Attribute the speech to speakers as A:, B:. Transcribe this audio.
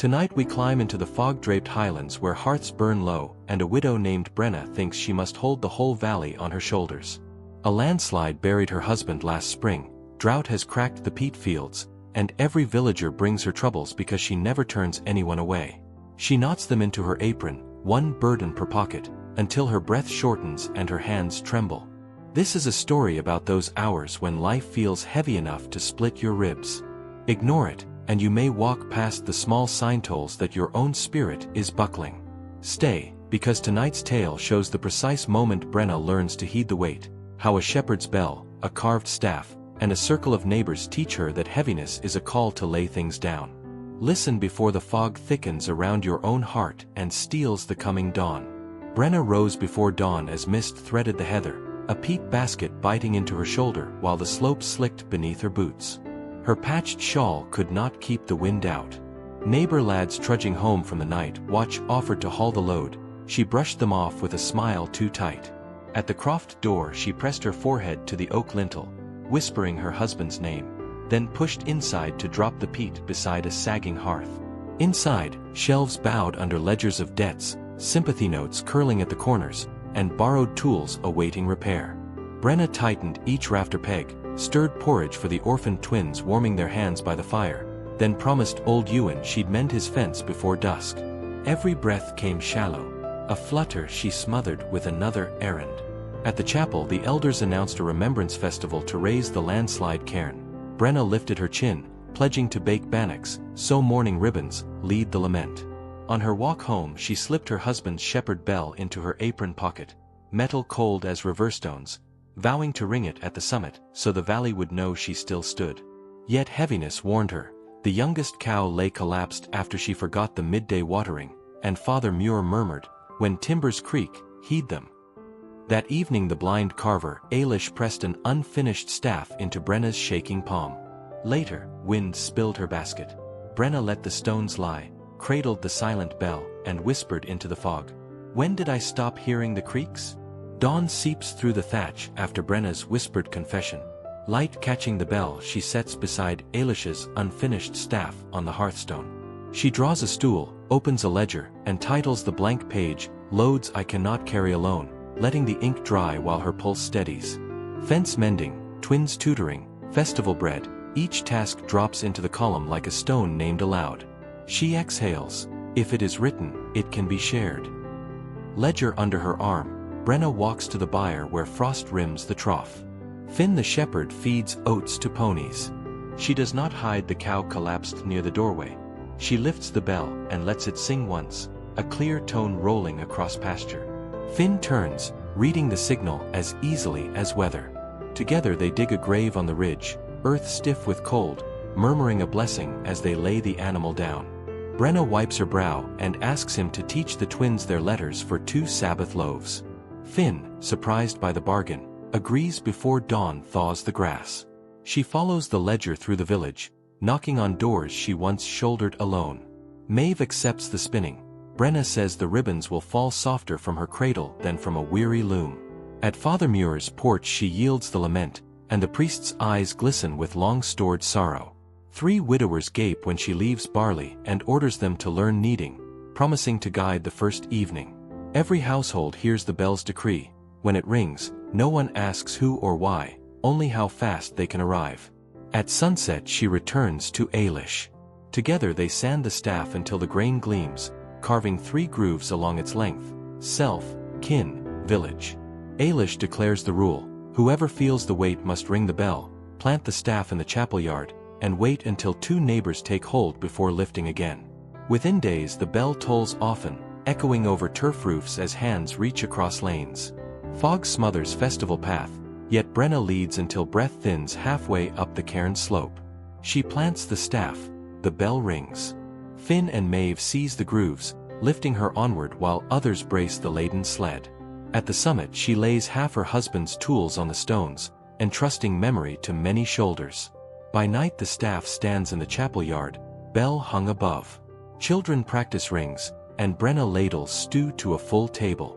A: Tonight we climb into the fog-draped highlands where hearths burn low, and a widow named Brenna thinks she must hold the whole valley on her shoulders. A landslide buried her husband last spring, drought has cracked the peat fields, and every villager brings her troubles because she never turns anyone away. She knots them into her apron, one burden per pocket, until her breath shortens and her hands tremble. This is a story about those hours when life feels heavy enough to split your ribs. Ignore it, and you may walk past the small sign-tolls that your own spirit is buckling. Stay, because tonight's tale shows the precise moment Brenna learns to heed the weight, how a shepherd's bell, a carved staff, and a circle of neighbors teach her that heaviness is a call to lay things down. Listen before the fog thickens around your own heart and steals the coming dawn. Brenna rose before dawn as mist threaded the heather, a peat basket biting into her shoulder while the slope slicked beneath her boots. Her patched shawl could not keep the wind out. Neighbor lads trudging home from the night watch offered to haul the load. She brushed them off with a smile too tight. At the croft door she pressed her forehead to the oak lintel, whispering her husband's name, then pushed inside to drop the peat beside a sagging hearth. Inside, shelves bowed under ledgers of debts, sympathy notes curling at the corners, and borrowed tools awaiting repair. Brenna tightened each rafter peg, stirred porridge for the orphaned twins warming their hands by the fire, then promised old Ewan she'd mend his fence before dusk. Every breath came shallow. A flutter she smothered with another errand. At the chapel the elders announced a remembrance festival to raise the landslide cairn. Brenna lifted her chin, pledging to bake bannocks, sew mourning ribbons, lead the lament. On her walk home she slipped her husband's shepherd bell into her apron pocket, metal cold as riverstones, vowing to ring it at the summit so the valley would know she still stood. Yet heaviness warned her. The youngest cow lay collapsed after she forgot the midday watering, and Father Muir murmured, "When timbers creak, heed them." That evening the blind carver, Ailish, pressed an unfinished staff into Brenna's shaking palm. Later, wind spilled her basket. Brenna let the stones lie, cradled the silent bell, and whispered into the fog. "When did I stop hearing the creaks?" Dawn seeps through the thatch after Brenna's whispered confession. Light catching the bell she sets beside Ailish's unfinished staff on the hearthstone. She draws a stool, opens a ledger, and titles the blank page, "Loads I Cannot Carry Alone," letting the ink dry while her pulse steadies. Fence mending, twins tutoring, festival bread, each task drops into the column like a stone named aloud. She exhales. If it is written, it can be shared. Ledger under her arm, Brenna walks to the byre where frost rims the trough. Finn the shepherd feeds oats to ponies. She does not hide the cow collapsed near the doorway. She lifts the bell and lets it sing once, a clear tone rolling across pasture. Finn turns, reading the signal as easily as weather. Together they dig a grave on the ridge, earth stiff with cold, murmuring a blessing as they lay the animal down. Brenna wipes her brow and asks him to teach the twins their letters for 2 Sabbath loaves. Finn, surprised by the bargain, agrees before dawn thaws the grass. She follows the ledger through the village, knocking on doors she once shouldered alone. Maeve accepts the spinning. Brenna says the ribbons will fall softer from her cradle than from a weary loom. At Father Muir's porch she yields the lament, and the priest's eyes glisten with long-stored sorrow. 3 widowers gape when she leaves barley and orders them to learn kneading, promising to guide the first evening. Every household hears the bell's decree. When it rings, no one asks who or why, only how fast they can arrive. At sunset she returns to Ailish. Together they sand the staff until the grain gleams, carving 3 grooves along its length: self, kin, village. Ailish declares the rule: whoever feels the weight must ring the bell, plant the staff in the chapel yard, and wait until 2 neighbors take hold before lifting again. Within days the bell tolls often, echoing over turf roofs as hands reach across lanes. Fog smothers festival path, yet Brenna leads until breath thins halfway up the cairn slope. She plants the staff, the bell rings. Finn and Maeve seize the grooves, lifting her onward while others brace the laden sled. At the summit she lays half her husband's tools on the stones, entrusting memory to many shoulders. By night the staff stands in the chapel yard, bell hung above. Children practice rings, and Brenna ladles stew to a full table.